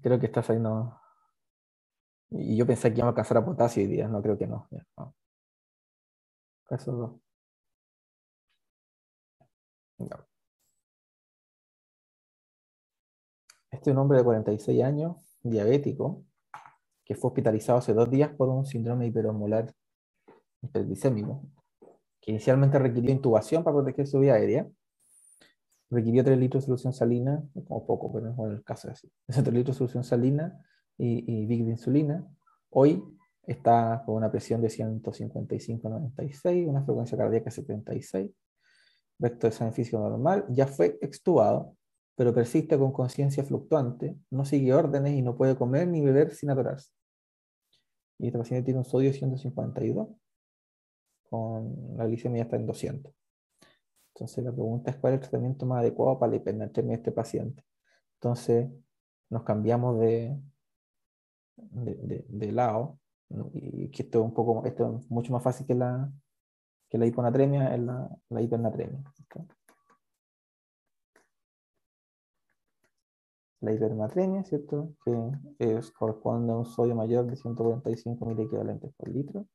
Creo que está saliendo. Y yo pensé que íbamos a alcanzar a potasio hoy día. No, creo que no. Ya, no. Esos dos. Ya. Este es un hombre de 46 años, diabético, que fue hospitalizado hace 2 días por un síndrome hiperosmolar hiperglicémico, que inicialmente requirió intubación para proteger su vía aérea. Requirió 3 litros de solución salina, como poco, pero bueno, el caso es así. Esos 3 litros de solución salina y Vic de insulina. Hoy está con una presión de 155/96, una frecuencia cardíaca 76, recto de examen físico normal, ya fue extubado, pero persiste con conciencia fluctuante, no sigue órdenes y no puede comer ni beber sin atorarse. Y este paciente tiene un sodio 152, con la glicemia ya está en 200. Entonces la pregunta es cuál es el tratamiento más adecuado para la hipernatremia de este paciente. Entonces nos cambiamos de lado, ¿no? Y que esto es mucho más fácil que la hiponatremia, es la hipernatremia. ¿Okay? La hipernatremia, ¿cierto? Que corresponde a un sodio mayor de 145 miliequivalentes por litro.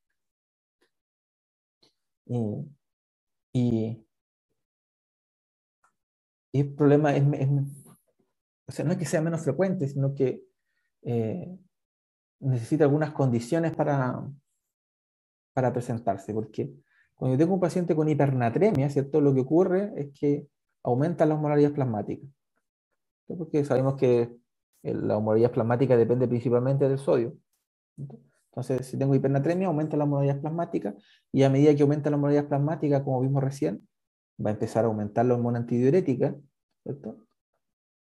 Y, y, y el problema o sea, no es que sea menos frecuente, sino que eh, necesita algunas condiciones para presentarse, porque cuando yo tengo un paciente con hipernatremia, ¿cierto? Lo que ocurre es que aumentan las osmolaridades plasmáticas, ¿sí? Porque sabemos que la osmolaridad plasmática depende principalmente del sodio. Entonces, si tengo hipernatremia, aumenta la osmolaridad plasmática, y a medida que aumenta la osmolaridad plasmática, como vimos recién, va a empezar a aumentar la hormona antidiurética, ¿cierto?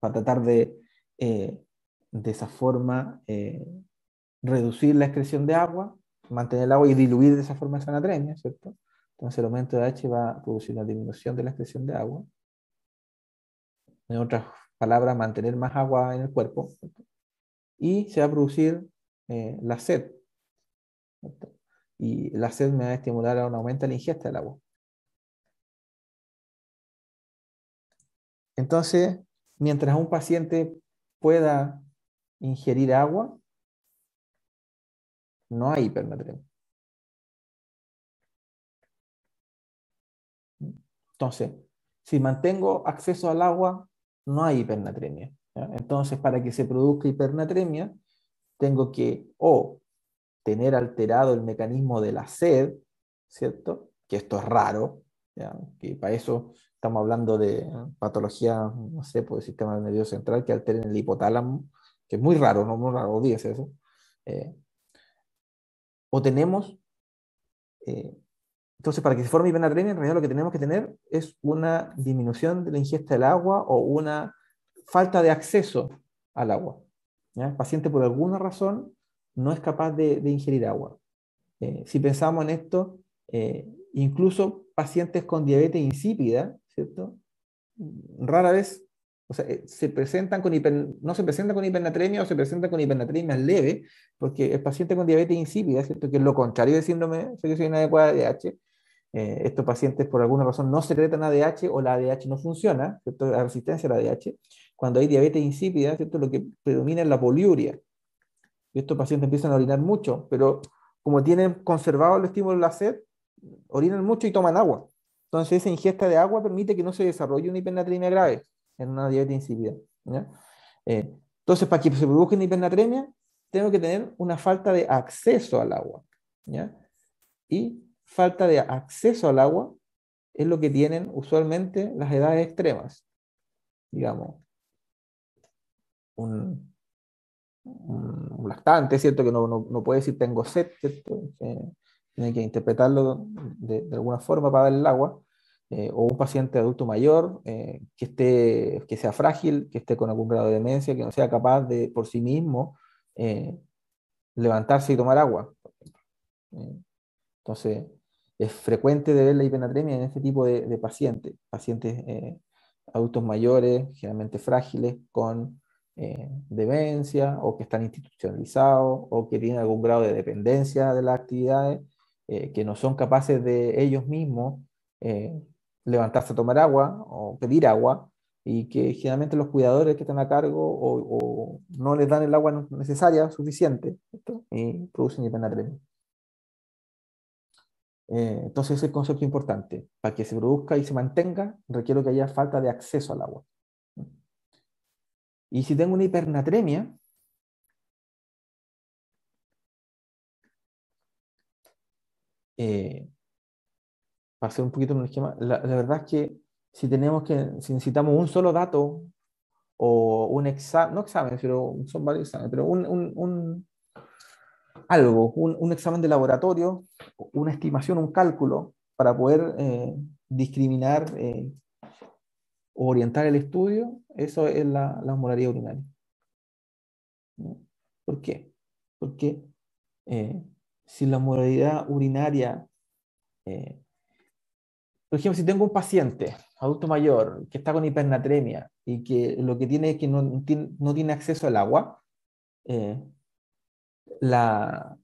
Para tratar de esa forma, reducir la excreción de agua, mantener el agua y diluir de esa forma esa anatremia, ¿cierto? Entonces el aumento de H va a producir una disminución de la excreción de agua. En otras palabras, mantener más agua en el cuerpo, ¿cierto? Y se va a producir la sed, ¿cierto? Y la sed me va a estimular a un aumento de la ingesta del agua. Entonces, mientras un paciente pueda ingerir agua, no hay hipernatremia. Entonces, si mantengo acceso al agua, no hay hipernatremia, ¿ya? Entonces, para que se produzca hipernatremia, tengo que o tener alterado el mecanismo de la sed, ¿cierto? Que esto es raro, ¿ya? Que para eso estamos hablando de patología, no sé, por el sistema nervioso central que alteren el hipotálamo, que es muy raro, no muy raro, olvídese eso. Eh, o tenemos entonces, para que se forme hipernatremia, en realidad lo que tenemos que tener es una disminución de la ingesta del agua o una falta de acceso al agua, ¿ya? El paciente por alguna razón no es capaz de ingerir agua. Si pensamos en esto, incluso pacientes con diabetes insípida, ¿cierto? Rara vez, o sea, no se presentan con hipernatremia o se presentan con hipernatremia leve, porque el paciente con diabetes insípida, ¿cierto? Que es lo contrario del síndrome de secreción inadecuada de ADH, estos pacientes por alguna razón no secretan ADH o la ADH no funciona, ¿cierto? La resistencia a la ADH. Cuando hay diabetes insípida, ¿cierto? Lo que predomina es la poliuria. Y estos pacientes empiezan a orinar mucho, pero como tienen conservado el estímulo de la sed, orinan mucho y toman agua. Entonces esa ingesta de agua permite que no se desarrolle una hipernatremia grave en una diabetes insípida, ¿ya? Entonces, para que se produzca una hipernatremia, tengo que tener una falta de acceso al agua, ¿ya? Y falta de acceso al agua es lo que tienen usualmente las edades extremas. Digamos, un, un lactante, ¿cierto? Que no puede decir tengo sed, ¿cierto? Tiene que interpretarlo de alguna forma para darle el agua. O un paciente adulto mayor que sea frágil, que esté con algún grado de demencia, que no sea capaz de por sí mismo eh, levantarse y tomar agua. Entonces, es frecuente de ver la hipernatremia en este tipo de pacientes, adultos mayores, generalmente frágiles, con demencia, o que están institucionalizados, o que tienen algún grado de dependencia de las actividades, que no son capaces de ellos mismos eh, levantarse a tomar agua o pedir agua, y que generalmente los cuidadores que están a cargo o no les dan el agua necesaria, suficiente, ¿cierto? Y producen hipernatremia. Entonces, ese es el concepto importante. Para que se produzca y se mantenga, requiero que haya falta de acceso al agua. Y si tengo una hipernatremia, eh, para hacer un poquito un esquema, la verdad es que si necesitamos un solo dato o un examen, no examen, pero son varios exámenes, pero un examen de laboratorio, una estimación, un cálculo, para poder discriminar o orientar el estudio, eso es la osmolaridad urinaria. ¿No? ¿Por qué? Porque eh, si la osmolaridad urinaria, eh, por ejemplo, si tengo un paciente, adulto mayor, que está con hipernatremia y que lo que tiene es que no tiene acceso al agua, eh, la,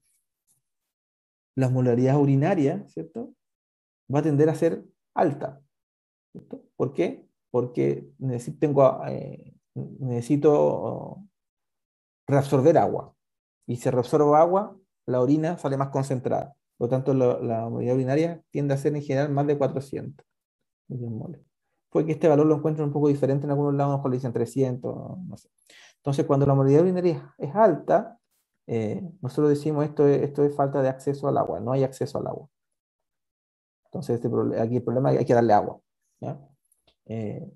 la osmolaridad urinaria, ¿cierto? Va a tender a ser alta, ¿cierto? ¿Por qué? Porque necesito reabsorber agua. Y si reabsorbo agua, la orina sale más concentrada. Por lo tanto, la osmolaridad urinaria tiende a ser en general más de 400 milimoles. Puede que este valor lo encuentren un poco diferente en algunos lados, a lo mejor le dicen 300, no sé. Entonces, cuando la osmolaridad urinaria es alta, nosotros decimos esto es falta de acceso al agua, no hay acceso al agua. Entonces, aquí el problema es que hay que darle agua. ¿Ya? Eh,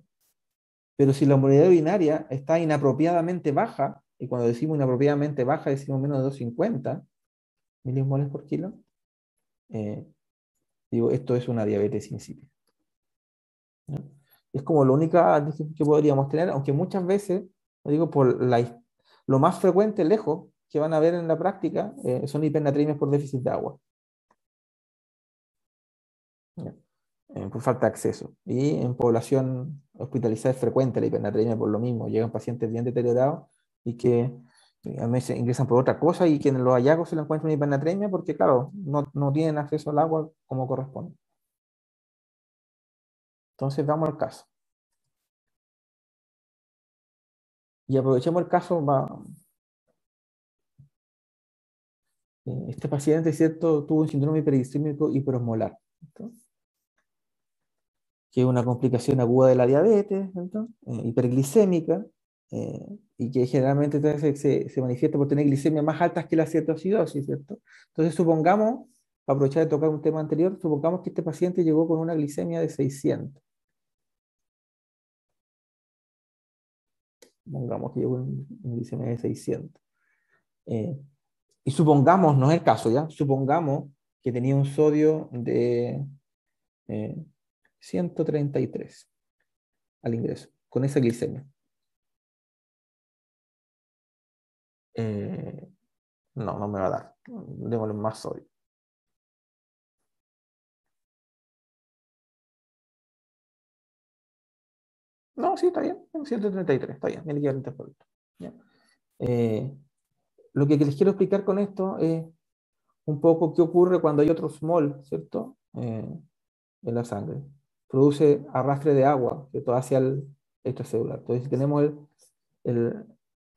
pero si la osmolaridad urinaria está inapropiadamente baja, y cuando decimos inapropiadamente baja decimos menos de 250 milimoles por kilo, eh, digo, esto es una diabetes insípida. ¿No? Es como la única que podríamos tener, aunque muchas veces, lo digo lo más frecuente, lejos, que van a ver en la práctica, son hipernatremias por déficit de agua. ¿Ya? Por falta de acceso. Y en población hospitalizada es frecuente la hipernatremia por lo mismo. Llegan pacientes bien deteriorados y que a veces ingresan por otra cosa y que en los hallazgos se le encuentra una hipernatremia porque, claro, no tienen acceso al agua como corresponde. Entonces, vamos al caso. Y aprovechemos el caso. Este paciente, ¿cierto?, tuvo un síndrome hiperglicémico hiperosmolar, ¿cierto?, que es una complicación aguda de la diabetes, ¿cierto?, hiperglicémica, y que generalmente entonces se manifiesta por tener glicemias más altas que la cetoacidosis, ¿cierto? Entonces, supongamos, para aprovechar de tocar un tema anterior, supongamos que este paciente llegó con una glicemia de 600. Supongamos que llegó con una glicemia de 600. Eh, y supongamos, no es el caso, ¿ya? Supongamos que tenía un sodio de 133 al ingreso, con esa glicemia. Eh, no me va a dar. Démosle más sodio. No, sí, está bien. 133, está bien. El equivalente por esto. ¿Ya? Eh, lo que les quiero explicar con esto es un poco qué ocurre cuando hay otro smol, ¿cierto? En la sangre. Produce arrastre de agua, ¿cierto?, hacia el extracelular. Entonces, si tenemos el,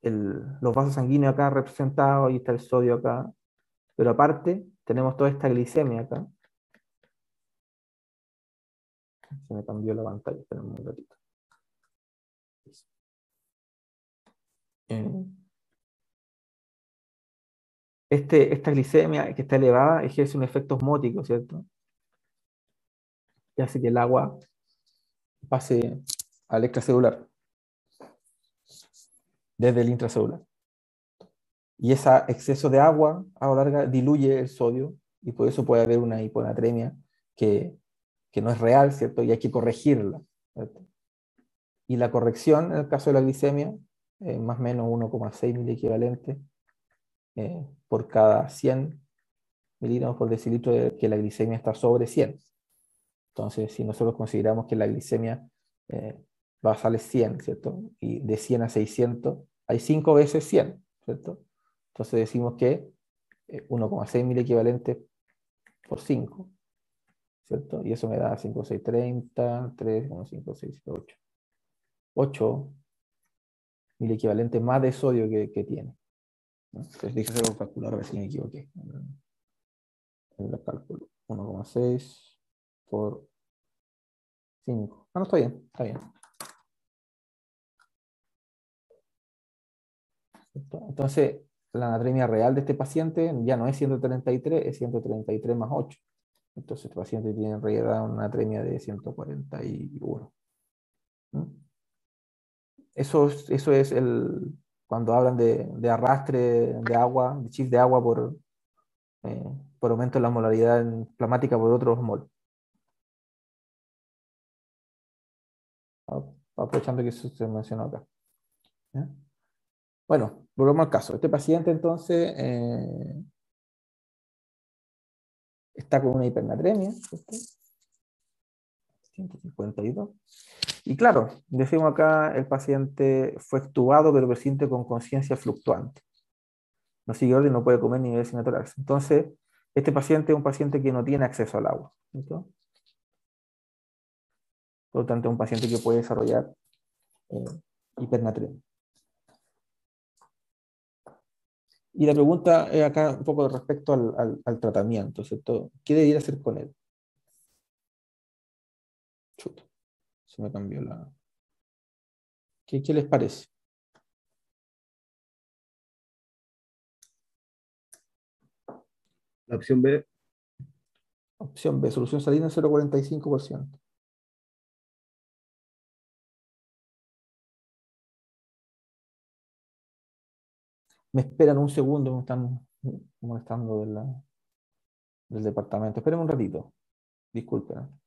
los vasos sanguíneos acá representados y está el sodio acá, pero aparte tenemos toda esta glicemia acá. Se me cambió la pantalla, esperen un ratito. Eh, esta glicemia que está elevada ejerce un efecto osmótico, ¿cierto? Que hace que el agua pase al extracelular desde el intracelular. Y ese exceso de agua a lo largo diluye el sodio y por eso puede haber una hiponatremia que, que no es real, ¿cierto? Y hay que corregirla, ¿cierto? Y la corrección, en el caso de la glicemia, más o menos 1,6 miliequivalentes por cada 100 miligramos por decilitro de que la glicemia está sobre 100. Entonces, si nosotros consideramos que la glicemia basal es 100, ¿cierto? Y de 100 a 600 hay 5 veces 100, ¿cierto? Entonces decimos que 1,6 miliequivalentes por 5, ¿cierto? Y eso me da 5,630, 3,5678. 8, y el equivalente más de sodio que tiene, ¿no? Entonces dije hacerlo calcular, a ver si me equivoqué. En el cálculo, 1,6 por 5. Ah, no, está bien, está bien. Entonces, la anatremia real de este paciente ya no es 133, es 133 más 8. Entonces, este paciente tiene en realidad una anatremia de 141. ¿No? Eso es cuando hablan de arrastre de agua, de shift de agua eh, por aumento de la molaridad plasmática por otros mol. Aprovechando que eso se mencionó acá. ¿Ya? Bueno, volvemos al caso. Este paciente entonces está con una hipernatremia, ¿cierto? 152. Y claro, decimos acá, el paciente fue extubado, pero persiste con conciencia fluctuante. No sigue orden, no puede comer ni beber sin atorarse. Entonces, este paciente es un paciente que no tiene acceso al agua, ¿cierto? Por lo tanto, es un paciente que puede desarrollar eh, hipernatremia. Y la pregunta es acá un poco respecto al tratamiento, ¿cierto? ¿Qué debería hacer con él? Chuta, se me cambió la... ¿Qué les parece? La opción B. Opción B, solución salina 0,45%. Me esperan un segundo, me están molestando del departamento. Esperen un ratito, disculpen.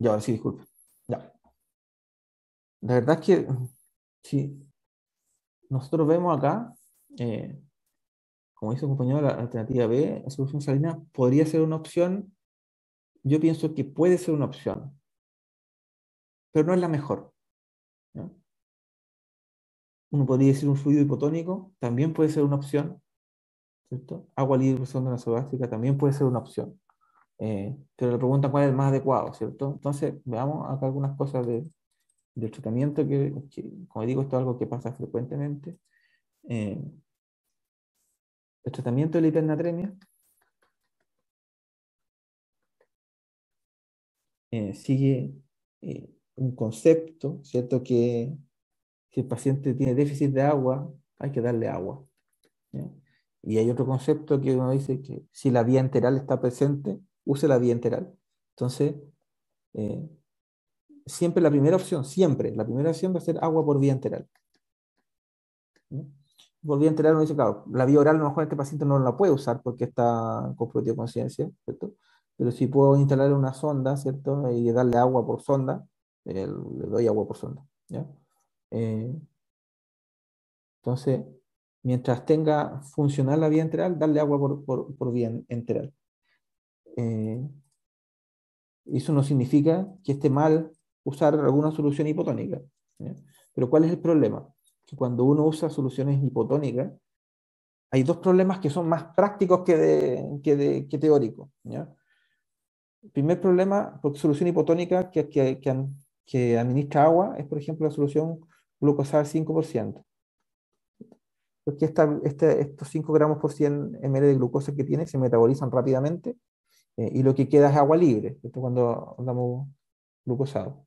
Ya, ahora sí, disculpen. Ya. La verdad es que si nosotros vemos acá, eh, como dice el compañero, la alternativa B, la solución salina, podría ser una opción. Yo pienso que puede ser una opción, pero no es la mejor, ¿no? Uno podría decir un fluido hipotónico, también puede ser una opción, ¿cierto? Agua libre usando una gástrica también puede ser una opción. Pero le preguntan cuál es el más adecuado, ¿cierto? Entonces, veamos acá algunas cosas del tratamiento como digo, esto es algo que pasa frecuentemente. Eh, el tratamiento de la hipernatremia sigue un concepto, ¿cierto? Que si el paciente tiene déficit de agua, hay que darle agua, ¿ya? Y hay otro concepto que uno dice que si la vía enteral está presente, use la vía enteral. Entonces, eh, siempre la primera opción va a ser agua por vía enteral, ¿no? Por vía enteral uno dice, claro, la vía oral a lo mejor este paciente no la puede usar porque está comprometido de conciencia, ¿cierto? Pero si puedo instalar una sonda, ¿cierto? Y darle agua por sonda, le doy agua por sonda, ¿ya? Eh, entonces, mientras tenga funcional la vía enteral, darle agua por vía enteral. Eh, Eso no significa que esté mal usar alguna solución hipotónica, ¿ya? Pero ¿cuál es el problema? Que cuando uno usa soluciones hipotónicas, hay dos problemas que son más prácticos que teóricos, ¿ya? El primer problema, porque solución hipotónica que administra agua, es por ejemplo la solución glucosada 5%. Porque estos 5 gramos por 100 ml de glucosa que tiene se metabolizan rápidamente, y lo que queda es agua libre, esto cuando hablamos glucosado.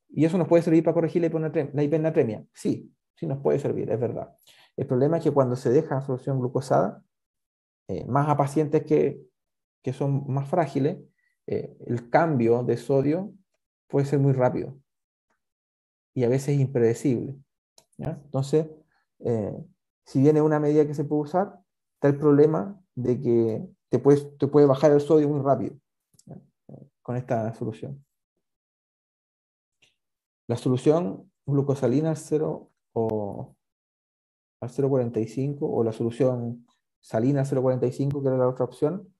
¿Y eso nos puede servir para corregir la hipernatremia? Sí, sí nos puede servir, es verdad. El problema es que cuando se deja solución glucosada, más a pacientes que son más frágiles, el cambio de sodio puede ser muy rápido y a veces impredecible. ¿ya? Entonces, eh, si bien es una medida que se puede usar, está el problema de que te puede bajar el sodio muy rápido, ¿ya? Con esta solución. La solución glucosalina al 0 o al 0,45 o la solución salina al 0,45, que era la otra opción,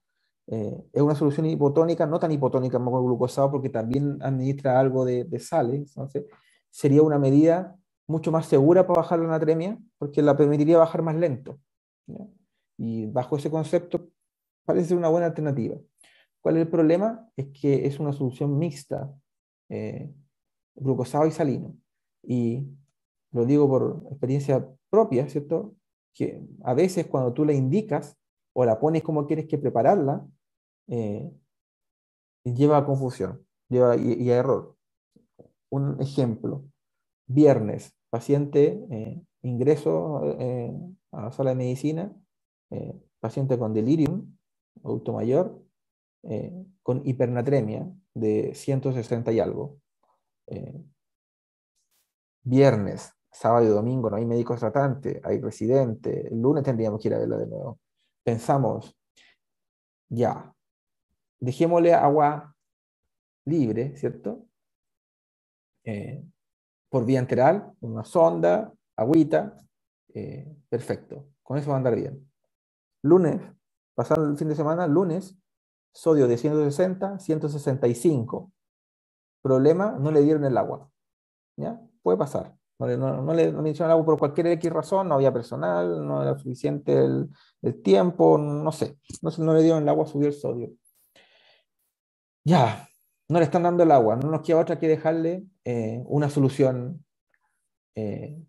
es una solución hipotónica, no tan hipotónica como el glucosado, porque también administra algo de sales. Entonces, sería una medida mucho más segura para bajar la natremia, porque la permitiría bajar más lento, ¿ya? Y bajo ese concepto parece ser una buena alternativa. ¿Cuál es el problema? Es que es una solución mixta, eh, glucosado y salino. Y lo digo por experiencia propia, ¿cierto? Que a veces cuando tú la indicas o la pones como quieres que prepararla, eh, lleva a confusión, y a error. Un ejemplo, viernes, paciente, ingreso a la sala de medicina, paciente con delirium, adulto mayor, con hipernatremia de 160 y algo. Eh, Viernes, sábado y domingo no hay médicos tratantes, hay residentes, el lunes tendríamos que ir a verla de nuevo. Pensamos, ya, dejémosle agua libre, ¿cierto? Eh, por vía enteral, una sonda, agüita, perfecto, con eso va a andar bien. Lunes, pasando el fin de semana, lunes, sodio de 160, 165. Problema, no le dieron el agua, ¿ya? Puede pasar. No le hicieron el agua por cualquier X razón, no había personal, no era suficiente el tiempo, no sé. No le dieron el agua, subió el sodio. Ya, no le están dando el agua, no nos queda otra que dejarle una solución eh,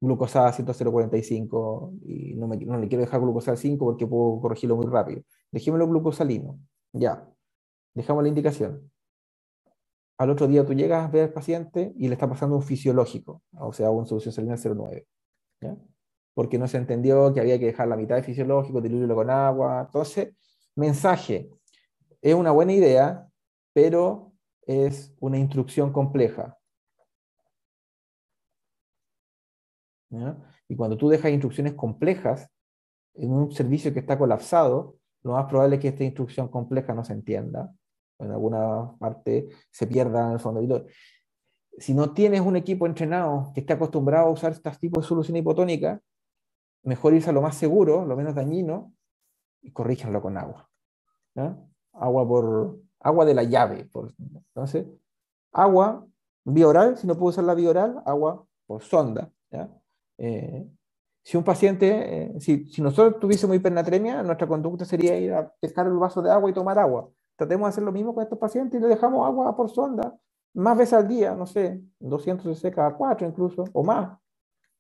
glucosada 100,45 y no le quiero dejar glucosada 5 porque puedo corregirlo muy rápido. Dejémoslo glucosalino. Ya, dejamos la indicación. Al otro día tú llegas a ver al paciente y le está pasando un fisiológico, o sea, una solución salina 0,9, ¿ya? Porque no se entendió que había que dejar la mitad de fisiológico, diluirlo con agua. Entonces, mensaje, es una buena idea, pero es una instrucción compleja, ¿ya? Y cuando tú dejas instrucciones complejas en un servicio que está colapsado, lo más probable es que esta instrucción compleja no se entienda, en alguna parte se pierda en el fondo. Si no tienes un equipo entrenado que esté acostumbrado a usar estos tipos de soluciones hipotónicas, mejor irse a lo más seguro, lo menos dañino, y corríjanlo con agua, ¿ya? Agua de la llave. Entonces, agua, vía oral, si no puedo usar la vía oral, agua por sonda, ¿ya? Eh, si un paciente, si nosotros tuviésemos hipernatremia, nuestra conducta sería ir a pescar el vaso de agua y tomar agua. Tratemos de hacer lo mismo con estos pacientes y le dejamos agua por sonda más veces al día, no sé, 200 cc cada 4 incluso, o más.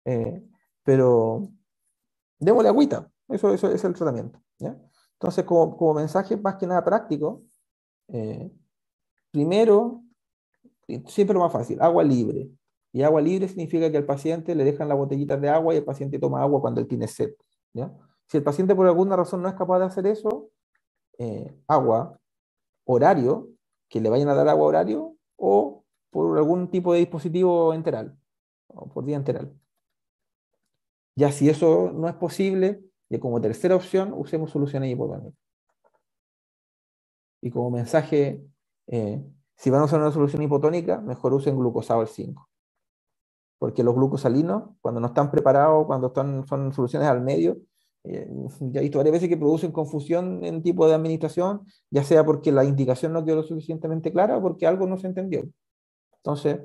Eh, pero démosle agüita, eso es el tratamiento, ¿ya? Entonces, como mensaje más que nada práctico, eh, primero, siempre lo más fácil, agua libre. Y agua libre significa que al paciente le dejan las botellitas de agua y el paciente toma agua cuando él tiene sed, ¿ya? Si el paciente por alguna razón no es capaz de hacer eso, agua, horario, que le vayan a dar agua horario, o por algún tipo de dispositivo enteral, o por día enteral. Ya si eso no es posible, y como tercera opción, usemos soluciones hipotónicas. Y como mensaje, eh, si van a usar una solución hipotónica, mejor usen glucosado al 5. Porque los glucosalinos, cuando no están preparados, son soluciones al medio, ya he visto varias veces que producen confusión en tipo de administración, ya sea porque la indicación no quedó lo suficientemente clara o porque algo no se entendió. Entonces,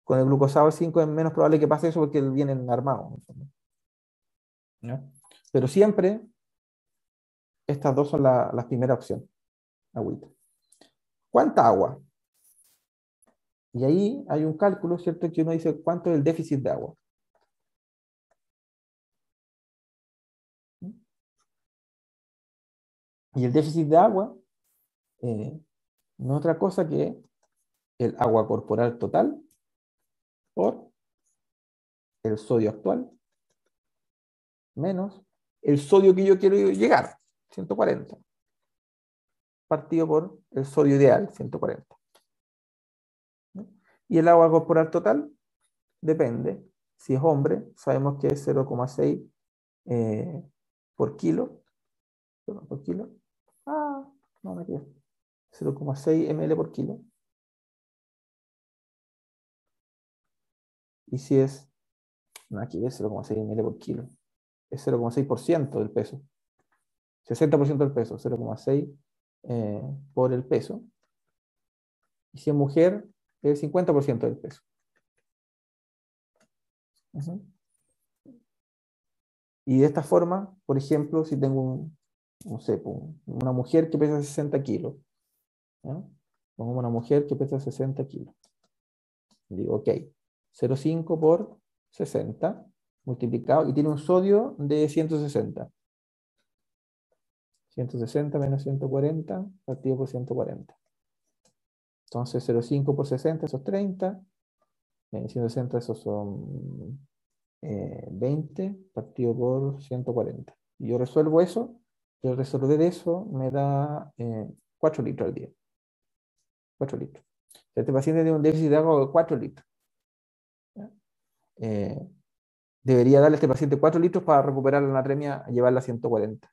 con el glucosado al 5 es menos probable que pase eso porque vienen armados, ¿no? Pero siempre estas dos son las primeras opciones. Agüita. ¿Cuánta agua? Y ahí hay un cálculo, ¿cierto? Que uno dice cuánto es el déficit de agua. Y el déficit de agua no es otra cosa que el agua corporal total por el sodio actual menos el sodio que yo quiero llegar, 140, partido por el sodio ideal, 140. ¿No? Y el agua corporal total depende Si es hombre, sabemos que es 0,6 por kilo. Por kilo. No me quedé. 0,6 ml por kilo. Y si es, no, aquí es 0,6 ml por kilo. Es 0,6% del peso. 60% del peso, 0,6 por el peso. Y si es mujer, es 50% del peso. Ujú. Y de esta forma, por ejemplo, si tengo no sé, una mujer que pesa 60 kilos, ¿ya? Pongo una mujer que pesa 60 kilos. Digo, ok, 0,5 por 60 multiplicado y tiene un sodio de 160. 160 menos 140 partido por 140. Entonces 0,5 por 60, esos 30. 160, esos son 20 partido por 140. Y yo resuelvo eso, y al resolver eso me da 4 litros al día. 4 litros. Este paciente tiene un déficit de agua de 4 litros. Eh, Debería darle a este paciente 4 litros para recuperar la natremia y llevarla a 140.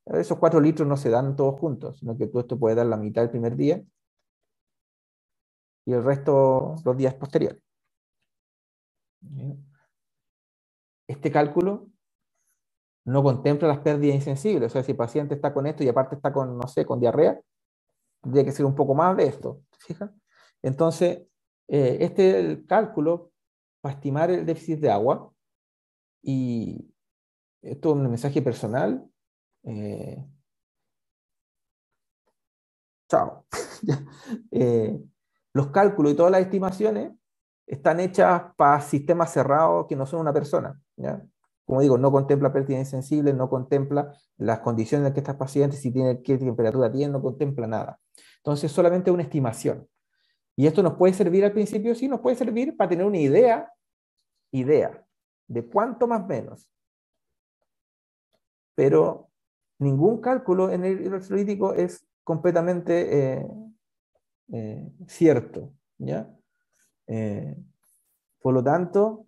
Esos 4 litros no se dan todos juntos, sino que tú esto puedes dar la mitad el primer día y el resto los días posteriores. Este cálculo no contempla las pérdidas insensibles. O sea, si el paciente está con esto y aparte está con, no sé, con diarrea, tendría que ser un poco más de esto. ¿Te fijas? Entonces, este es el cálculo para estimar el déficit de agua. Y esto es un mensaje personal. Eh, Chao. Eh, los cálculos y todas las estimaciones están hechas para sistemas cerrados que no son una persona. ¿Ya? Como digo, no contempla pérdida insensible, no contempla las condiciones en las que estás paciente, si tiene, qué temperatura tiene, no contempla nada. Entonces, solamente una estimación. Y esto nos puede servir al principio, sí, nos puede servir para tener una idea de cuánto más menos. Pero ningún cálculo en el electrolítico es completamente cierto, ¿ya? Eh, por lo tanto,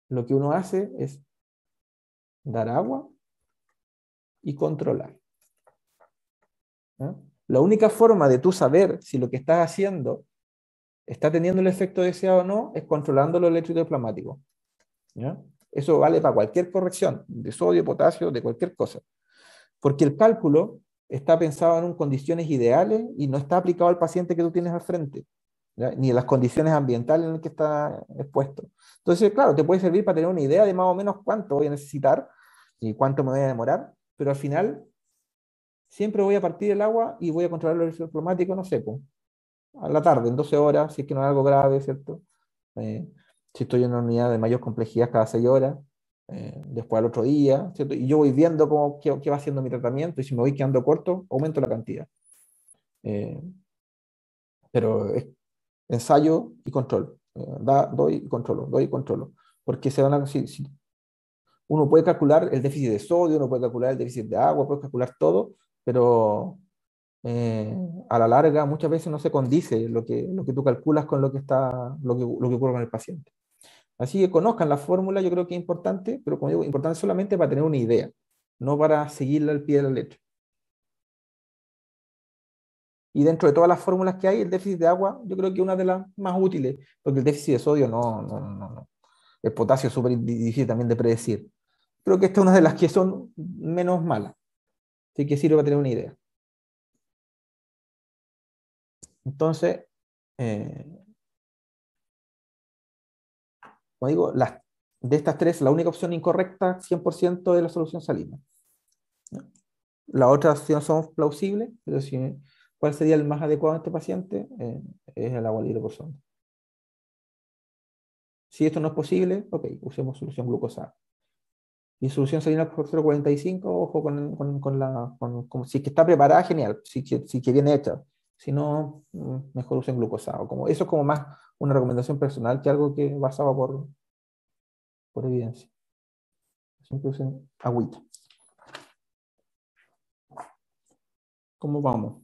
lo que uno hace es dar agua y controlar. ¿Ya? La única forma de tú saber si lo que estás haciendo está teniendo el efecto deseado o no es controlando los electrolitos plasmáticos. ¿Ya? Eso vale para cualquier corrección de sodio, potasio, de cualquier cosa. Porque el cálculo está pensado en condiciones ideales y no está aplicado al paciente que tú tienes al frente, ¿ya? Ni en las condiciones ambientales en las que está expuesto. Entonces, claro, te puede servir para tener una idea de más o menos cuánto voy a necesitar y cuánto me voy a demorar, pero al final siempre voy a partir el agua y voy a controlar el ejercicio plasmático, no sé, pues, a la tarde, en 12 horas, si es que no es algo grave, ¿cierto? Eh, si estoy en una unidad de mayor complejidad cada 6 horas, después al otro día, ¿cierto? Y yo voy viendo qué va haciendo mi tratamiento y si me voy quedando corto, aumento la cantidad. Eh, pero es ensayo y control. Doy y controlo, doy y controlo. Porque si uno puede calcular el déficit de sodio, uno puede calcular el déficit de agua, puede calcular todo, pero a la larga muchas veces no se condice lo que tú calculas con lo que ocurre con el paciente. Así que conozcan la fórmula, yo creo que es importante, pero como digo, importante solamente para tener una idea, no para seguirla al pie de la letra. Y dentro de todas las fórmulas que hay, el déficit de agua, yo creo que es una de las más útiles, porque el déficit de sodio no. El potasio es súper difícil también de predecir. Creo que esta es una de las que son menos malas, así que sirve para tener una idea. Entonces, eh, como digo, de estas tres, la única opción incorrecta, 100% de la solución salina. ¿No? Las otras opciones son plausibles, pero ¿cuál sería el más adecuado a este paciente? Es el agua libre por sonda. Si esto no es posible, ok, usemos solución glucosada. Y solución salina por 0,45, ojo si es que está preparada, genial, si que viene hecha. Si no, mejor usen glucosado. Eso es como más una recomendación personal que algo que basado por evidencia. Siempre usen agüita. ¿Cómo vamos?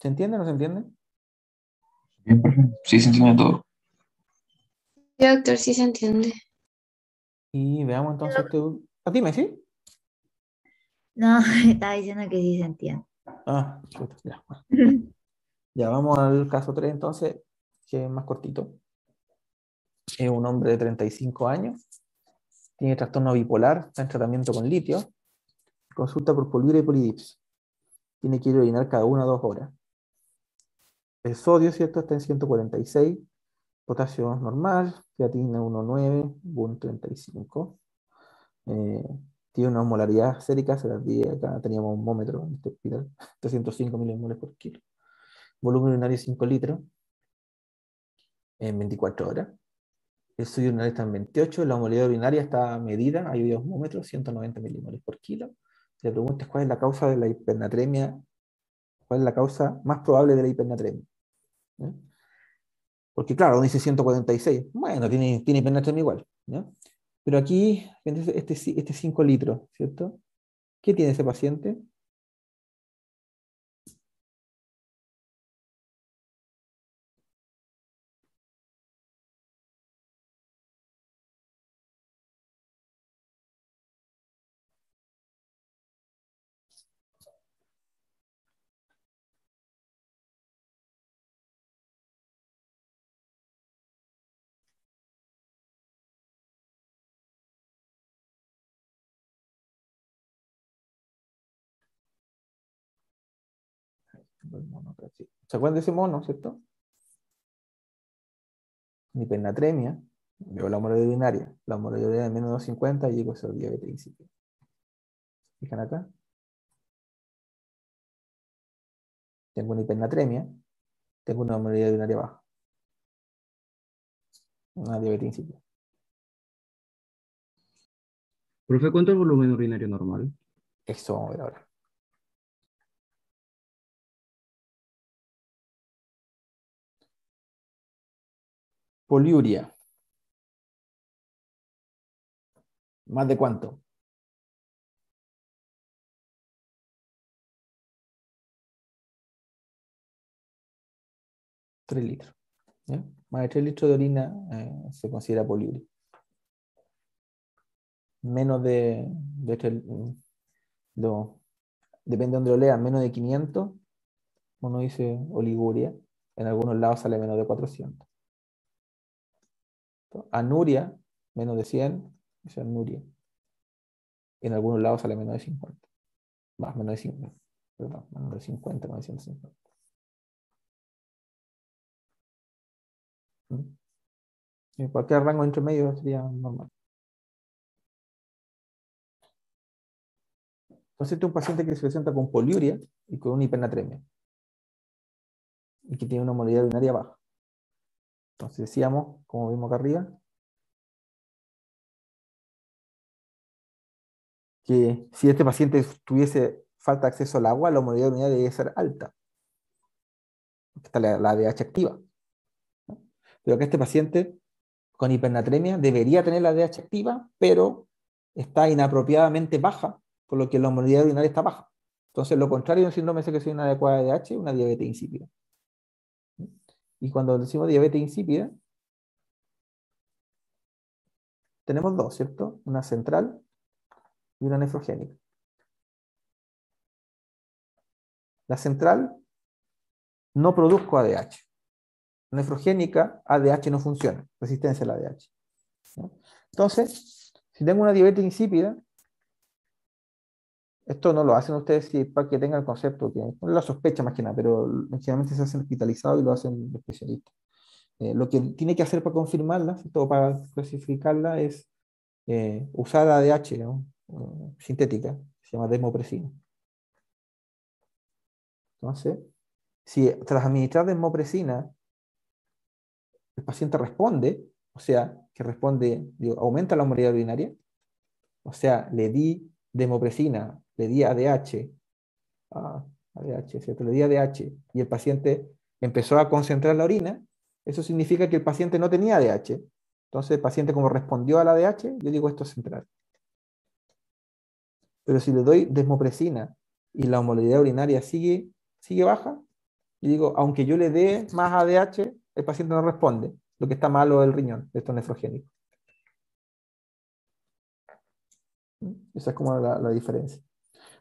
¿Se entiende o no se entiende? Bien, profe. Sí, se entiende todo. Sí, doctor, sí se entiende. Y veamos entonces dime, ¿sí? No, estaba diciendo que sí se entiende. Ah, chuta, ya. Bueno. Ya vamos al caso 3 entonces, que es más cortito. Es un hombre de 35 años, tiene trastorno bipolar, está en tratamiento con litio, consulta por poliuria y polidips. Tiene que ir a orinar cada 1 o 2 horas. El sodio, ¿cierto? Está en 146, potasio normal, creatina 1,9, BUN 35. Eh, tiene una osmolaridad sérica, se las di acá, teníamos un momómetro en este hospital, 305 milimoles por kilo. Volumen urinario 5 litros en 24 horas. El sodio urinario está en 28, la osmolaridad urinaria está medida, hay osmómetros, 190 milimoles por kilo. La pregunta es cuál es la causa de la hipernatremia, cuál es la causa más probable de la hipernatremia. ¿Ya? Porque claro, uno dice 146, bueno, tiene hipernatremia igual, ¿ya? Pero aquí, este 5 litros, ¿cierto? ¿Qué tiene ese paciente? ¿Se acuerdan de ese mono, cierto? Hipernatremia, veo la osmolaridad urinaria. La osmolaridad urinaria de menos de 250 y llego a ser diabetes insípida. ¿Fijan acá? Tengo una hipernatremia, tengo una osmolaridad urinaria baja. Una diabetes insípida. Profe, ¿cuánto es el volumen urinario normal? Eso vamos a ver ahora. Poliuria. ¿Más de cuánto? 3 litros. ¿Ya? Más de 3 litros de orina se considera poliuria. Menos de depende de donde lo lean, menos de 500, uno dice oliguria. En algunos lados sale menos de 400. Anuria, menos de 100, es anuria. En algunos lados sale menos de 50. Más, menos de 50. Perdón, menos de 50, menos de 150. En cualquier rango intermedio sería normal. Entonces, este es un paciente que se presenta con poliuria y con una hipernatremia. Y que tiene una osmolaridad urinaria baja. Entonces decíamos, como vimos acá arriba, que si este paciente tuviese falta de acceso al agua, la osmolaridad urinaria debe ser alta. Porque está la ADH activa. ¿No? Pero que este paciente con hipernatremia debería tener la ADH activa, pero está inapropiadamente baja, por lo que la osmolaridad urinaria está baja. Entonces, lo contrario de un síndrome de secreción inadecuada de ADH, una diabetes insípida. Y cuando decimos diabetes insípida, tenemos dos, ¿cierto? Una central y una nefrogénica. La central no produzco ADH. Nefrogénica, ADH no funciona, resistencia al ADH. ¿No? Entonces, si tengo una diabetes insípida, esto no lo hacen ustedes para que tengan el concepto, que no la sospecha más que nada, pero generalmente se hacen hospitalizados y lo hacen especialistas. Lo que tiene que hacer para confirmarla, todo para clasificarla, es usar ADH, ¿no? Sintética, se llama desmopresina. Entonces, si tras administrar desmopresina el paciente responde, o sea, que responde, digo, aumenta la osmolaridad urinaria, o sea, le di desmopresina, le di ADH, ADH, ¿cierto? Le di ADH y el paciente empezó a concentrar la orina, eso significa que el paciente no tenía ADH. Entonces, el paciente como respondió al ADH, yo digo esto es central. Pero si le doy desmopresina y la osmolaridad urinaria sigue baja, yo Y digo, aunque yo le dé más ADH, el paciente no responde. Lo que está malo del riñón, de estos nefrogénicos. Esa es como la diferencia.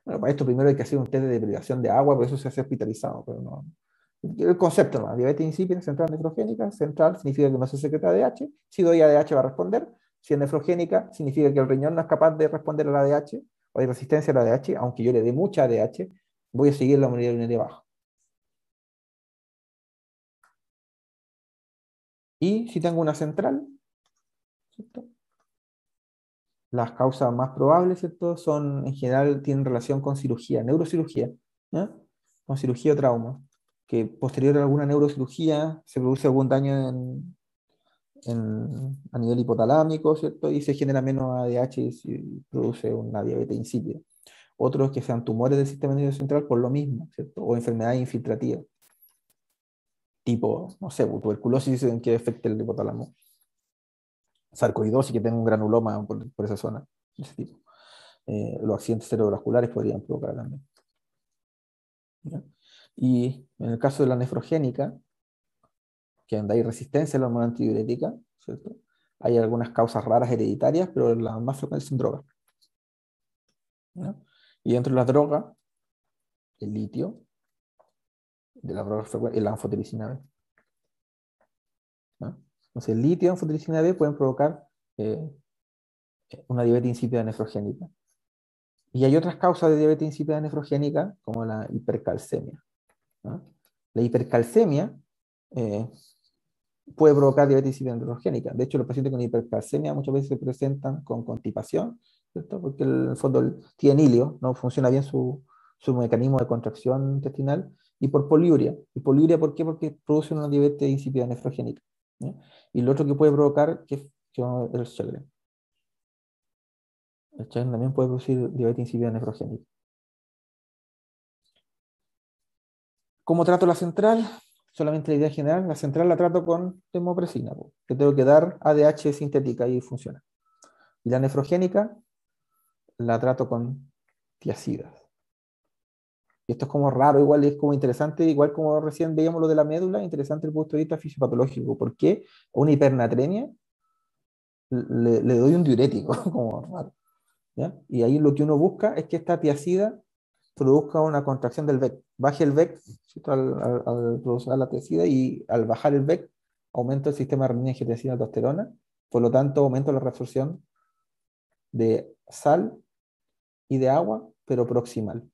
Bueno, para esto primero hay que hacer un test de deprivación de agua, por eso se hace hospitalizado, pero no. El concepto, ¿no? Diabetes insípida, central nefrogénica. Central significa que no se secreta ADH. Si doy ADH va a responder. Si es nefrogénica, significa que el riñón no es capaz de responder al ADH o hay resistencia al ADH, aunque yo le dé mucha ADH, voy a seguir la unidad urinaria baja. Y si tengo una central, ¿cierto? Las causas más probables, ¿cierto? Son, en general, tienen relación con cirugía, neurocirugía, ¿ya? Con cirugía o trauma, que posterior a alguna neurocirugía se produce algún daño a nivel hipotalámico, ¿cierto? Y se genera menos ADH y se produce una diabetes insípida. Otros que sean tumores del sistema nervioso central por lo mismo, ¿cierto? O enfermedades infiltrativas, tipo, no sé, tuberculosis en que afecte el hipotálamo, sarcoidosis que tenga un granuloma por esa zona, ese tipo. Los accidentes cerebrovasculares podrían provocar también, ¿ya? Y en el caso de la nefrogénica, que donde hay resistencia a la hormona antidiurética, ¿cierto? Hay algunas causas raras hereditarias, pero las más frecuentes son drogas, ¿ya? Y dentro de las drogas, el litio, de las drogas frecuentes, la anfotericina B, ¿ya? Entonces, el litio y anfotericina B pueden provocar eh, una diabetes insípida nefrogénica. Y hay otras causas de diabetes insípida nefrogénica, como la hipercalcemia, ¿no? La hipercalcemia eh, puede provocar diabetes insípida nefrogénica. De hecho, los pacientes con hipercalcemia muchas veces se presentan con constipación, ¿cierto? Porque en el fondo tiene hilio, no funciona bien su mecanismo de contracción intestinal, y por poliuria. ¿Y poliuria por qué? Porque produce una diabetes insípida nefrogénica, ¿no? Y lo otro que puede provocar que es el Sjögren. El Sjögren también puede producir diabetes insípida nefrogénica. ¿Cómo trato la central? Solamente la idea general. La central la trato con desmopresina, que tengo que dar ADH sintética y funciona. Y la nefrogénica la trato con tiacidas. Y esto es como raro, igual es como interesante, igual como recién veíamos lo de la médula, interesante desde el punto de vista fisiopatológico. ¿Por qué a una hipernatremia le doy un diurético? Como raro, ¿ya? Y ahí lo que uno busca es que esta tiacida produzca una contracción del VEC. Baje el VEC, ¿cierto? Al producir la tiacida, y al bajar el VEC aumenta el sistema de renina-angiotensina aldosterona, por lo tanto aumenta la reabsorción de sal y de agua, pero proximal.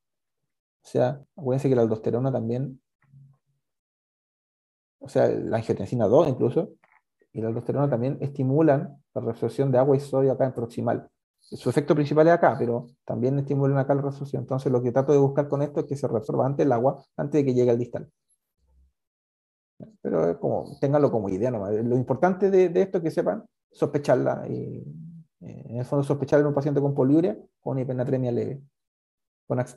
O sea, acuérdense que la aldosterona también, o sea, la angiotensina 2 incluso, y la aldosterona también estimulan la reabsorción de agua y sodio acá en proximal. Su efecto principal es acá, pero también estimulan acá la reabsorción. Entonces, lo que trato de buscar con esto es que se reabsorba antes el agua, antes de que llegue al distal. Pero es como, ténganlo como idea nomás. Lo importante de esto es que sepan sospecharla. Y, en el fondo, sospechar en un paciente con poliuria o una hipernatremia leve.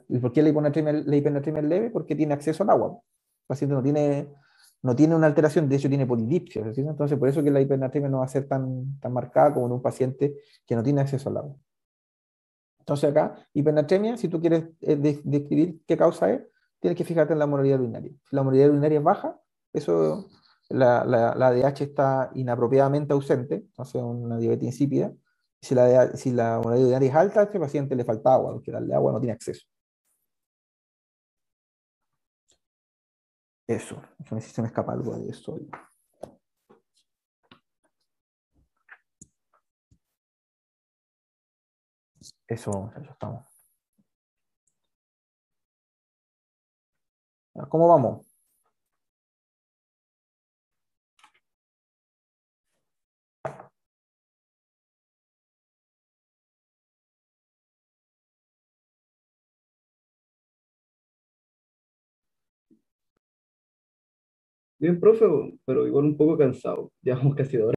¿Y por qué la hipernatremia es leve? Porque tiene acceso al agua. El paciente no tiene una alteración, de hecho tiene polidipsia, ¿sí? Entonces por eso que la hipernatremia no va a ser tan marcada como en un paciente que no tiene acceso al agua. Entonces acá, hipernatremia, si tú quieres describir qué causa es, tienes que fijarte en la movilidad urinaria. Si la movilidad urinaria es baja, eso, la ADH está inapropiadamente ausente, entonces una diabetes insípida. Si la movilidad urinaria es alta, a este paciente le falta agua, porque darle agua no tiene acceso. Eso, no sé si se me escapa algo de esto. Eso, ya estamos. ¿Cómo vamos? Bien, profe, pero igual un poco cansado. Llevamos casi 2 horas.